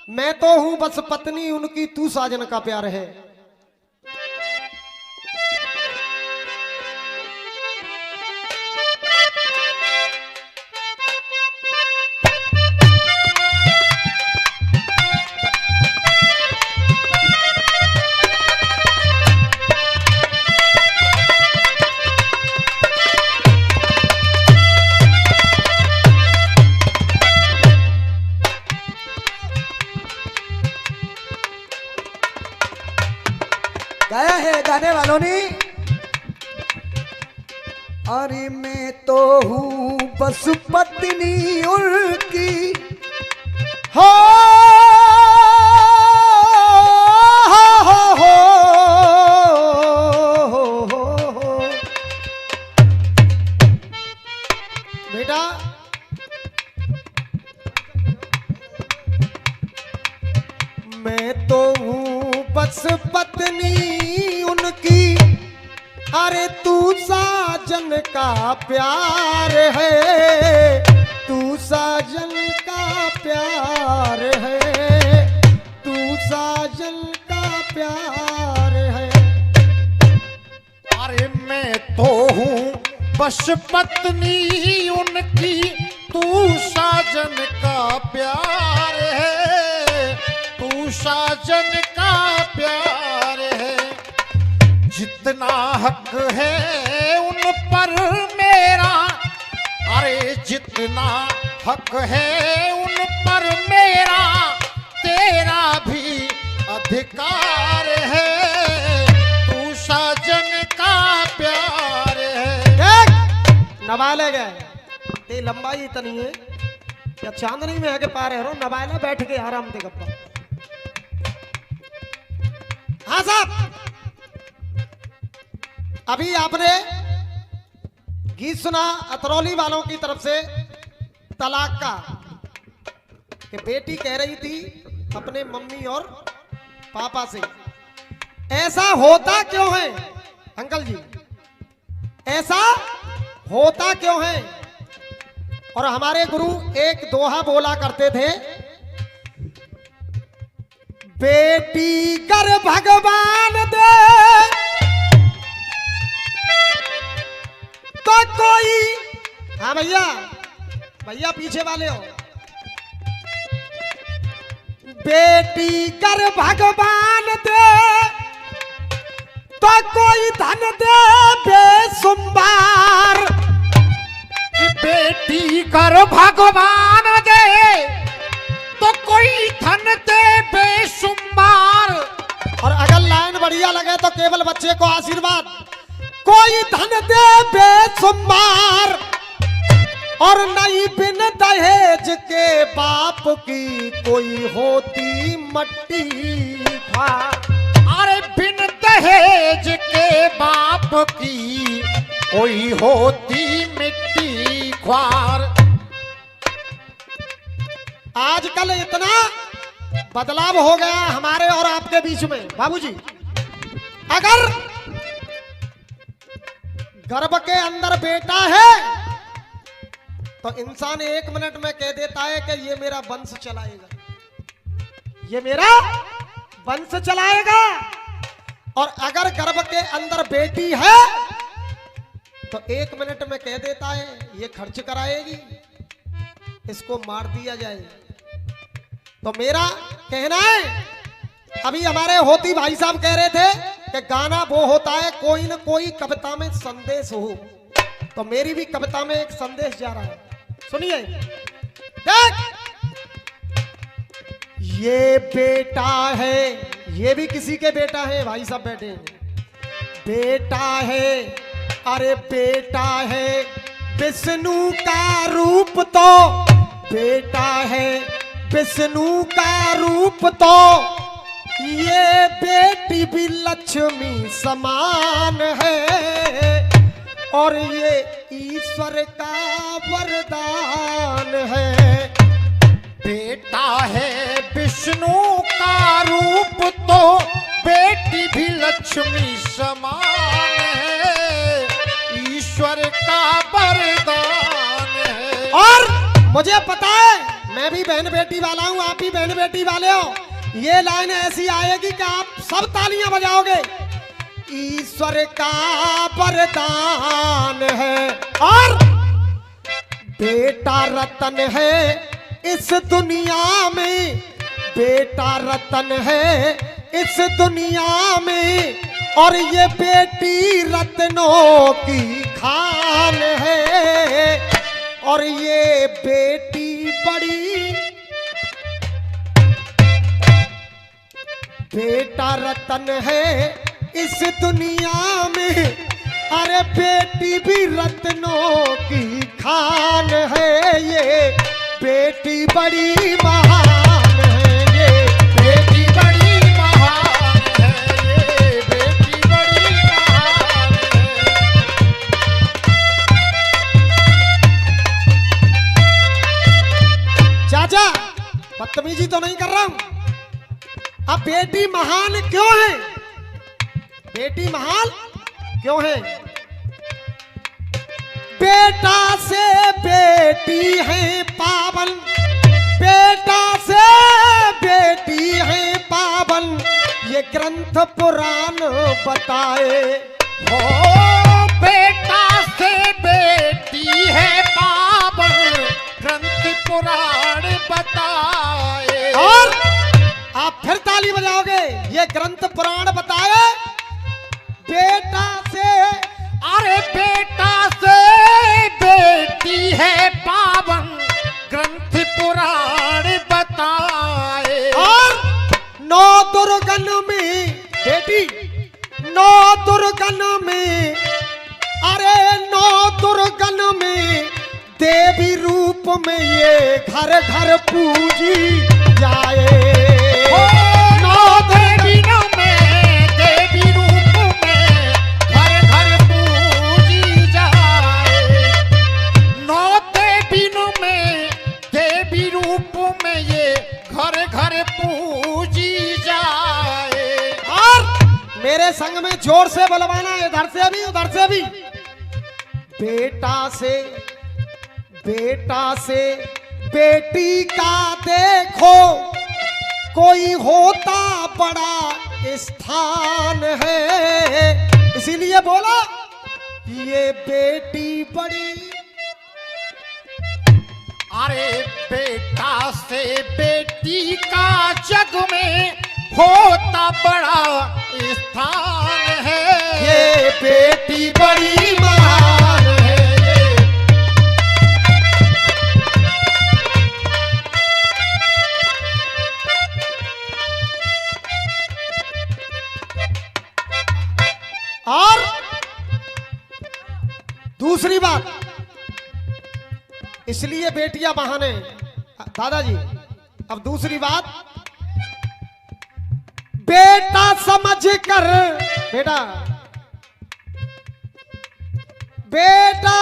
मैं तो हूं बस पत्नी उनकी, तू साजन का प्यार है। गाया है गाने वालों ने। अरे मैं तो हूँ बस पत्नी उनकी, हो बेटा, मैं तो हूँ बस पत्नी उनकी, अरे तू साजन का प्यार है, तू साजन का प्यार है, तू साजन का प्यार है। अरे मैं तो हूँ बस पत्नी उनकी, तू साजन का प्यार है, तू साजन का प्यार है। जितना हक है उन पर मेरा, अरे जितना हक है उन पर मेरा, तेरा भी अधिकार है, तू साजन का प्यार है। नवाले गए ते लंबाई इतनी है क्या चांदनी में है के पार है रो, नवाला बैठ के आराम से गप्पा। हाँ साहब, अभी आपने गीत सुना अतरौली वालों की तरफ से तलाक का, कि बेटी कह रही थी अपने मम्मी और पापा से, ऐसा होता क्यों है अंकल जी, ऐसा होता क्यों है। और हमारे गुरु एक दोहा बोला करते थे, बेटी कर भगवान दे तो कोई, हाँ भैया, भैया पीछे वाले हो, बेटी कर भगवान दे तो कोई धन दे बेसुमार, बेटी कर भगवान दे तो कोई धन दे बेसुमार। और अगर लाइन बढ़िया लगे तो केवल बच्चे को आशीर्वाद, कोई धन दे बेसुमार, और नहीं बिन दहेज के बाप की कोई होती मट्टी खार। अरे बिन दहेज के बाप की कोई होती मिट्टी ख्वार। आजकल इतना बदलाव हो गया हमारे और आपके बीच में बाबूजी, अगर गर्भ के अंदर बेटा है तो इंसान 1 मिनट में कह देता है कि ये मेरा वंश चलाएगा, ये मेरा वंश चलाएगा। और अगर गर्भ के अंदर बेटी है तो 1 मिनट में कह देता है ये खर्च कराएगी, इसको मार दिया जाए। तो मेरा कहना है, अभी हमारे होती भाई साहब कह रहे थे कि गाना वो होता है कोई न कोई कविता में संदेश हो, तो मेरी भी कविता में एक संदेश जा रहा है, सुनिए। देख, ये बेटा है, ये भी किसी के बेटा है, भाई साहब बैठे हैं, बेटा है, अरे बेटा है विष्णु का रूप, तो बेटा है विष्णु का रूप, तो ये बेटी भी लक्ष्मी समान है, और ये ईश्वर का वरदान है। बेटा है विष्णु का रूप, तो बेटी भी लक्ष्मी समान है, ईश्वर का वरदान है। और मुझे पता है, मैं भी भी बहन बेटी वाला हूं, आप भी बहन बेटी वाले हो। ये लाइन ऐसी आएगी कि आप सब तालियां बजाओगे। ईश्वर का वरदान है और बेटा रतन है इस दुनिया में, बेटा रतन है इस दुनिया में, और ये बेटी रत्नों की खान है, और ये बेटी बड़ी, बेटा रतन है इस दुनिया में, अरे बेटी भी रत्नों की खान है, ये बेटी बड़ी महान है, ये बेटी बड़ी महान है, ये बेटी बड़ी महान है। चाचा बदतमीजी तो नहीं कर रहा हूं। अब बेटी महान क्यों है? बेटी महान क्यों है? बेटा से बेटी है पावन, बेटा से बेटी है पावन, ये ग्रंथ पुराण बताए। हो बेटा से बेटी है पावन, ग्रंथ पुराण बताए। और आप फिर ताली बजाओगे। ये ग्रंथ पुराण बताए बेटा से, अरे बेटा से बेटी है पावन, ग्रंथ पुराण बताए। और नौ दुर्गन में बेटी, नौ दुर्गन में, अरे नौ दुर्गन में देवी रूप में ये घर घर पूजी जाए। नौ देवियों में देवी रूप में घर घर पूजी जाए। नौ देवियों में देवी रूप में ये घर घर पूजी जाए। और मेरे संग में जोर से बुलवाना, इधर से भी उधर से भी। बेटा से, बेटा से बेटी का देखो कोई होता बड़ा स्थान है, इसीलिए बोला ये बेटी बड़ी। अरे बेटा से बेटी का जग में होता बड़ा स्थान है, ये बेटी बड़ी महान है। और दूसरी बात, इसलिए बेटियां बहाने। दादाजी अब दूसरी बात, बेटा समझ कर, बेटा बेटा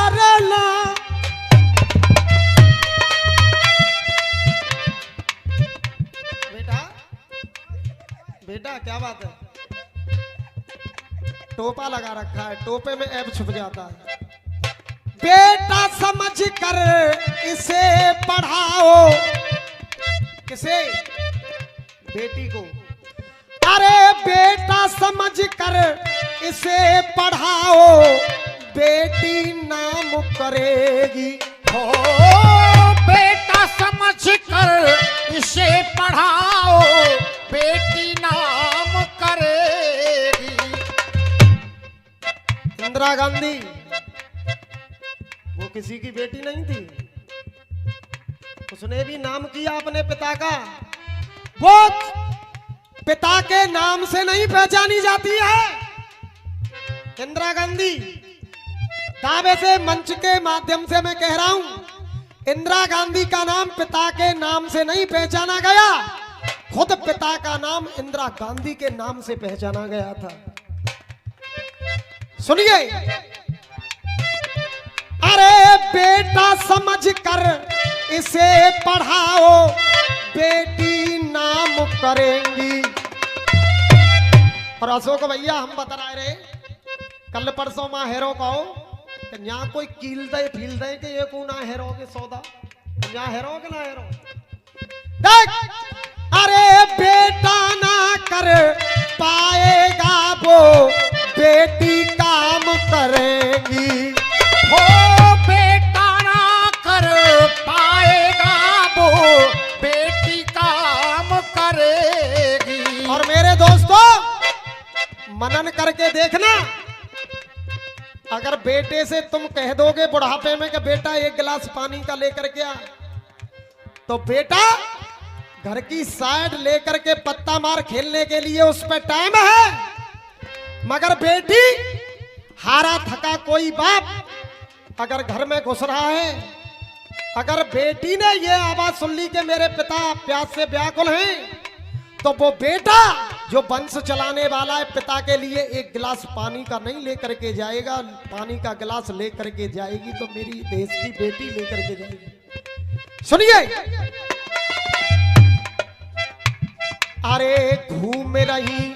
रला, बेटा बेटा क्या बात है? टोपा लगा रखा है, टोपे में ऐब छुप जाता है। बेटा समझ कर इसे पढ़ाओ, किसे? बेटी को। अरे बेटा समझ कर इसे पढ़ाओ, बेटी नाम करेगी। हो बेटा समझ कर इसे पढ़ाओ, बेटी नाम करेगी। इंदिरा गांधी वो किसी की बेटी नहीं थी, उसने भी नाम किया अपने पिता का। वो पिता के नाम से नहीं पहचानी जाती है इंदिरा गांधी। दावे से मंच के माध्यम से मैं कह रहा हूं, इंदिरा गांधी का नाम पिता के नाम से नहीं पहचाना गया, खुद पिता का नाम इंदिरा गांधी के नाम से पहचाना गया था। सुनिए, अरे बेटा समझ कर इसे पढ़ाओ, बेटी नाम करेंगी। और अशोक भैया हम बता रहे, कल परसों माहेरों को कि यहाँ कोई कील दे फील दे कि ये को ना हेरो के सौदा, यहाँ हेरो के ना हेरो। देख, अरे बेटा ना कर पाएगा वो, बेटी काम करेगी। हो बेटा ना कर पाएगा वो, बेटी काम करेगी। और मेरे दोस्तों मनन करके देखना, अगर बेटे से तुम कह दोगे बुढ़ापे में कि बेटा एक गिलास पानी का लेकर के आ, तो बेटा घर की साइड लेकर के पत्ता मार खेलने के लिए उस पर टाइम है। मगर बेटी, हारा थका कोई बाप अगर घर में घुस रहा है, अगर बेटी ने ये आवाज सुन ली कि मेरे पिता प्यास से व्याकुल हैं, तो वो बेटा जो वंश चलाने वाला है पिता के लिए एक गिलास पानी का नहीं लेकर के जाएगा, पानी का गिलास लेकर के जाएगी तो मेरी देश की बेटी लेकर के जाएगी। सुनिए, अरे घूम रही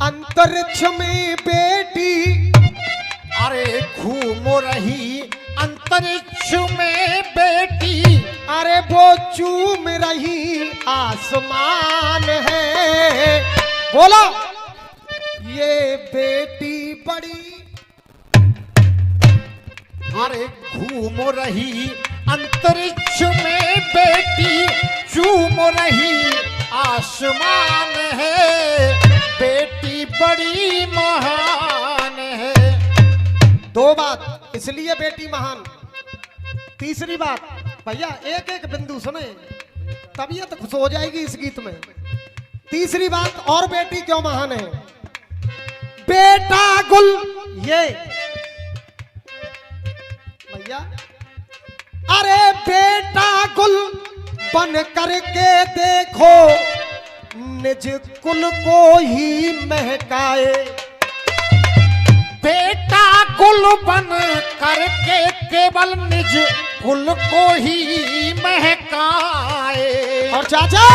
अंतरिक्ष में बेटी, अरे घूम रही अंतरिक्ष में बेटी, अरे वो चूम रही आसमान है। बोलो, ये बेटी बड़ी, अरे घूम रही अंतरिक्ष में बेटी, चूम रही आसमान है, बेटी बड़ी महान है। दो बात इसलिए बेटी महान। तीसरी बात, भैया एक एक बिंदु सुने, तबीयत खुश हो जाएगी इस गीत में। तीसरी बात, और बेटी क्यों महान है? बेटा गुल, ये भैया, अरे बेटा गुल बन करके देखो, निज कुल को ही महकाए। बेटा गुल बन करके केवल निज कुल को ही महकाए। और चाचा,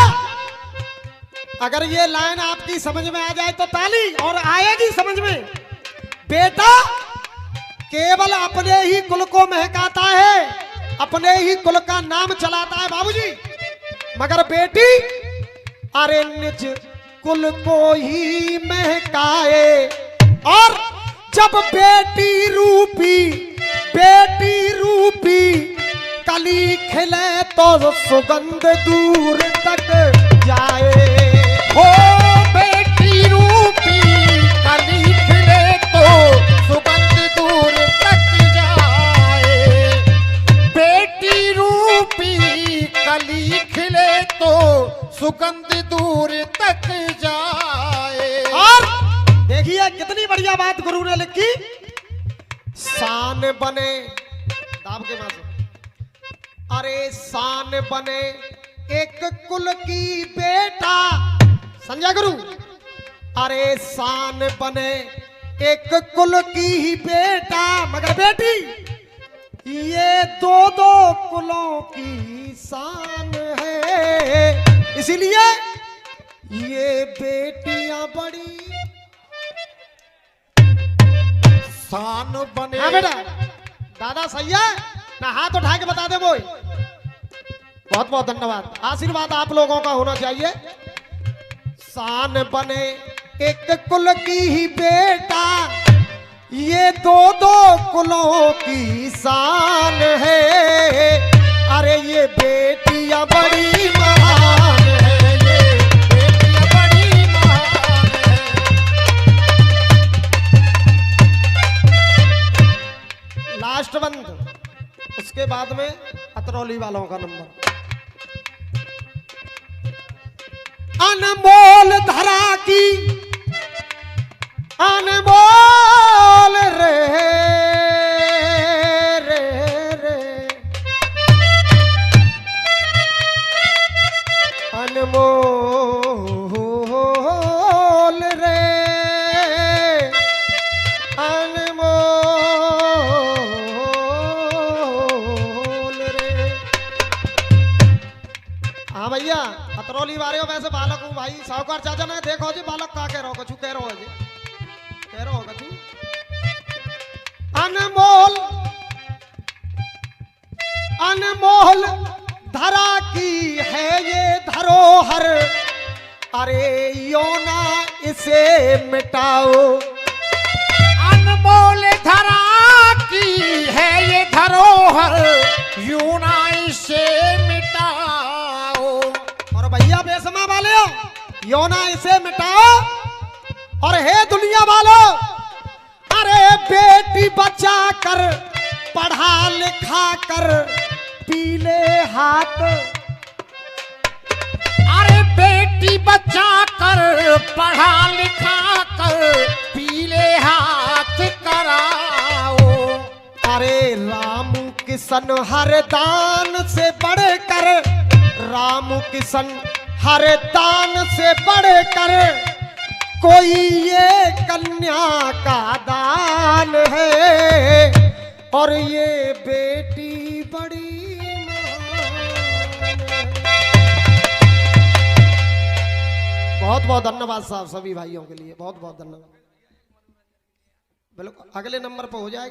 अगर ये लाइन आपकी समझ में आ जाए तो ताली, और आएगी समझ में। बेटा केवल अपने ही कुल को महकाता है, अपने ही कुल का नाम चलाता है बाबूजी, मगर बेटी अरे निज कुल को ही महकाए। और जब बेटी रूपी कली खिले तो सुगंध दूर तक जाए। हो बेटी रूपी कली खिले तो सुगंध दूर तक जाए। बेटी रूपी कली खिले तो सुगंध दूर तक जाए। और देखिए कितनी बढ़िया बात गुरु ने लिखी, शान बने दाब के मां से, अरे शान बने एक कुल की बेटा, समझा गुरु, अरे शान बने एक कुल की ही बेटा, मगर बेटी ये दो दो कुलों की शान है। इसीलिए ये बेटियां बड़ी शान बने। हाँ बेटा, दादा सही है ना, हाथ उठा के बता दे बोई। बहुत बहुत धन्यवाद, आशीर्वाद आप लोगों का होना चाहिए। शान बने एक कुल की ही बेटा, ये दो दो कुलों की शान है। अरे ये बेटियां बड़ी महान है, ये बेटियां बड़ी महान है। लास्ट बंद, उसके बाद में अतरौली वालों का नंबर। अनमोल धरा की अनमोल रे रे रे, अनमोल रे, अनमोल रे। हाँ भैया, अतरौली वाले हो, वैसे बालक हूँ भाई। साहूकार चाचा ने देखो जी बालक का कह रहा हो, कछु कह रहा हो जी, कह रहा हो कछु। अनमोल अनमोल धरा की है ये धरोहर, अरे योना इसे मिटाओ। अनमोल धरा की है ये धरोहर, यूं ना इसे मिटाओ। और भैया बेसमा वाले हो, योना इसे मिटाओ। और हे दुनिया वालों, अरे बेटी बचा कर पढ़ा लिखा कर पीले हाथ, अरे बेटी बचा कर पढ़ा लिखा कर पीले हाथ कराओ। अरे राम किशन हर दान से बढ़कर, राम किशन हर दान से बढ़कर कोई ये कन्या का दान है, और ये बेटी बड़ी महान है। बहुत बहुत धन्यवाद साहब, सभी भाइयों के लिए बहुत बहुत धन्यवाद। बिल्कुल अगले नंबर पर हो जाएगा।